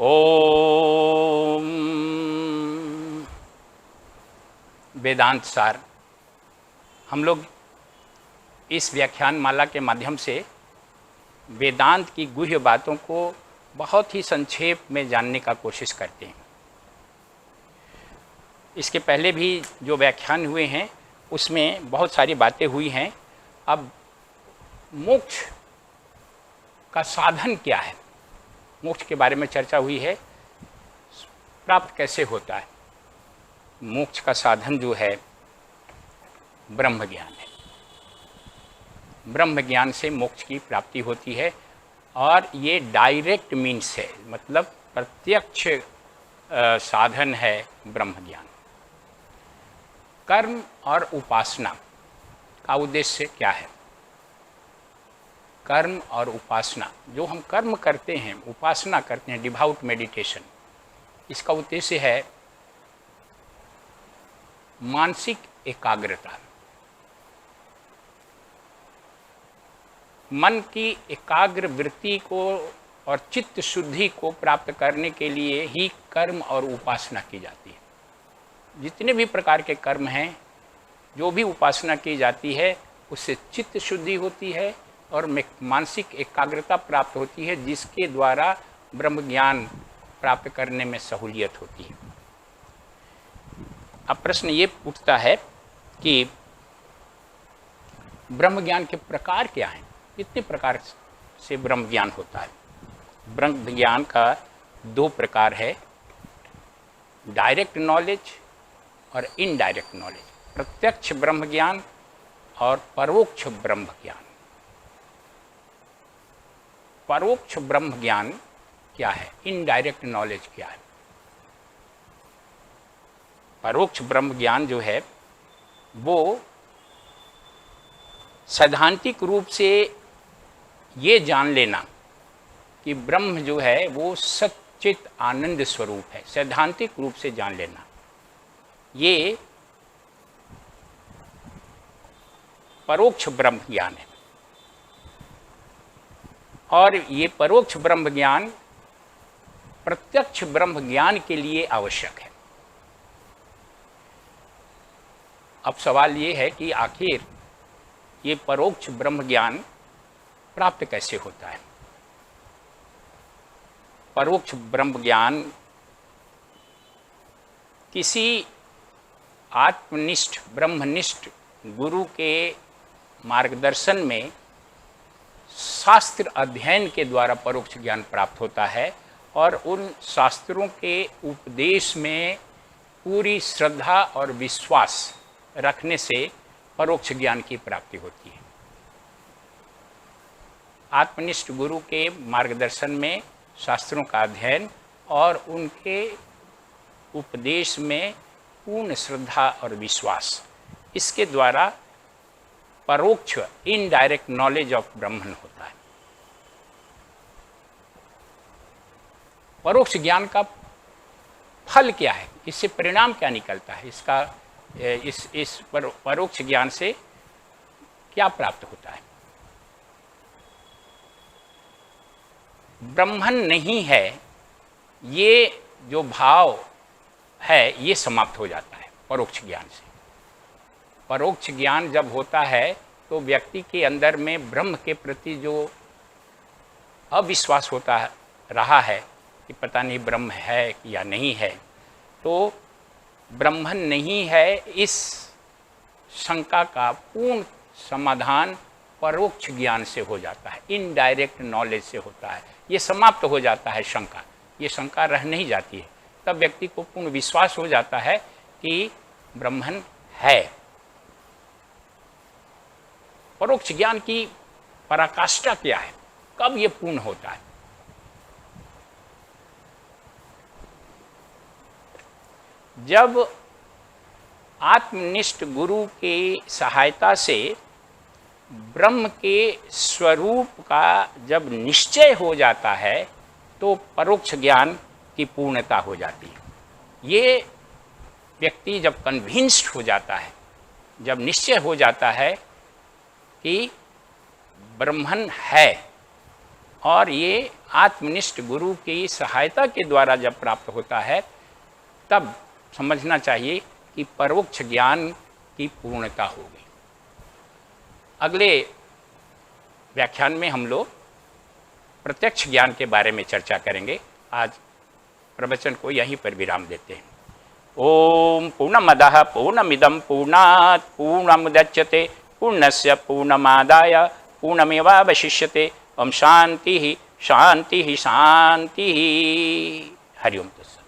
ओम वेदांत सार। हम लोग इस व्याख्यान माला के माध्यम से वेदांत की गुह्य बातों को बहुत ही संक्षेप में जानने का कोशिश करते हैं। इसके पहले भी जो व्याख्यान हुए हैं उसमें बहुत सारी बातें हुई हैं। अब मोक्ष का साधन क्या है, मोक्ष के बारे में चर्चा हुई है। प्राप्त कैसे होता है? मोक्ष का साधन जो है ब्रह्म ज्ञान है। ब्रह्म ज्ञान से मोक्ष की प्राप्ति होती है और ये डायरेक्ट मीन्स है, मतलब प्रत्यक्ष साधन है ब्रह्म ज्ञान। कर्म और उपासना का उद्देश्य क्या है? कर्म और उपासना, जो हम कर्म करते हैं, उपासना करते हैं, डिवाउट मेडिटेशन, इसका उद्देश्य है मानसिक एकाग्रता। मन की एकाग्र वृत्ति को और चित्त शुद्धि को प्राप्त करने के लिए ही कर्म और उपासना की जाती है। जितने भी प्रकार के कर्म हैं, जो भी उपासना की जाती है, उससे चित्त शुद्धि होती है और मानसिक एकाग्रता प्राप्त होती है, जिसके द्वारा ब्रह्म ज्ञान प्राप्त करने में सहूलियत होती है। अब प्रश्न ये उठता है कि ब्रह्म ज्ञान के प्रकार क्या हैं? कितने प्रकार से ब्रह्म ज्ञान होता है? ब्रह्म ज्ञान का दो प्रकार है, डायरेक्ट नॉलेज और इनडायरेक्ट नॉलेज। प्रत्यक्ष ब्रह्म ज्ञान और परोक्ष ब्रह्म ज्ञान। परोक्ष ब्रह्म ज्ञान क्या है? इनडायरेक्ट नॉलेज क्या है? परोक्ष ब्रह्म ज्ञान जो है वो सैद्धांतिक रूप से ये जान लेना कि ब्रह्म जो है वो सच्चित आनंद स्वरूप है, सैद्धांतिक रूप से जान लेना, ये परोक्ष ब्रह्म ज्ञान है। और ये परोक्ष ब्रह्म ज्ञान प्रत्यक्ष ब्रह्म ज्ञान के लिए आवश्यक है। अब सवाल ये है कि आखिर ये परोक्ष ब्रह्म ज्ञान प्राप्त कैसे होता है? परोक्ष ब्रह्म ज्ञान किसी आत्मनिष्ठ ब्रह्मनिष्ठ गुरु के मार्गदर्शन में शास्त्र अध्ययन के द्वारा परोक्ष ज्ञान प्राप्त होता है और उन शास्त्रों के उपदेश में पूरी श्रद्धा और विश्वास रखने से परोक्ष ज्ञान की प्राप्ति होती है। आत्मनिष्ठ गुरु के मार्गदर्शन में शास्त्रों का अध्ययन और उनके उपदेश में पूर्ण श्रद्धा और विश्वास, इसके द्वारा परोक्ष इनडायरेक्ट नॉलेज ऑफ ब्रह्मन होता है। परोक्ष ज्ञान का फल क्या है? इससे परिणाम क्या निकलता है? इसका इस परोक्ष ज्ञान से क्या प्राप्त होता है? ब्रह्मन नहीं है, ये जो भाव है ये समाप्त हो जाता है परोक्ष ज्ञान से। परोक्ष ज्ञान जब होता है तो व्यक्ति के अंदर में ब्रह्म के प्रति जो अविश्वास होता रहा है कि पता नहीं ब्रह्म है या नहीं है, तो ब्रह्मन नहीं है, इस शंका का पूर्ण समाधान परोक्ष ज्ञान से हो जाता है, इनडायरेक्ट नॉलेज से होता है। ये समाप्त हो जाता है शंका, ये शंका रह नहीं जाती है। तब व्यक्ति को पूर्ण विश्वास हो जाता है कि ब्रह्मन है। परोक्ष ज्ञान की पराकाष्ठा क्या है? कब ये पूर्ण होता है? जब आत्मनिष्ठ गुरु की सहायता से ब्रह्म के स्वरूप का जब निश्चय हो जाता है तो परोक्ष ज्ञान की पूर्णता हो जाती है। ये व्यक्ति जब कन्विंस्ड हो जाता है, जब निश्चय हो जाता है कि ब्रह्मन है, और ये आत्मनिष्ठ गुरु की सहायता के द्वारा जब प्राप्त होता है तब समझना चाहिए कि परोक्ष ज्ञान की पूर्णता हो गई। अगले व्याख्यान में हम लोग प्रत्यक्ष ज्ञान के बारे में चर्चा करेंगे। आज प्रवचन को यहीं पर विराम देते हैं। ओम पूर्णमदः पूर्णमिदं पूर्णात् पूर्णमुदच्यते पूर्णस्य पूर्णमादाय पूर्णमेवावशिष्यते। ओम शांति शांति शांति। हरि ओम तत्सत्।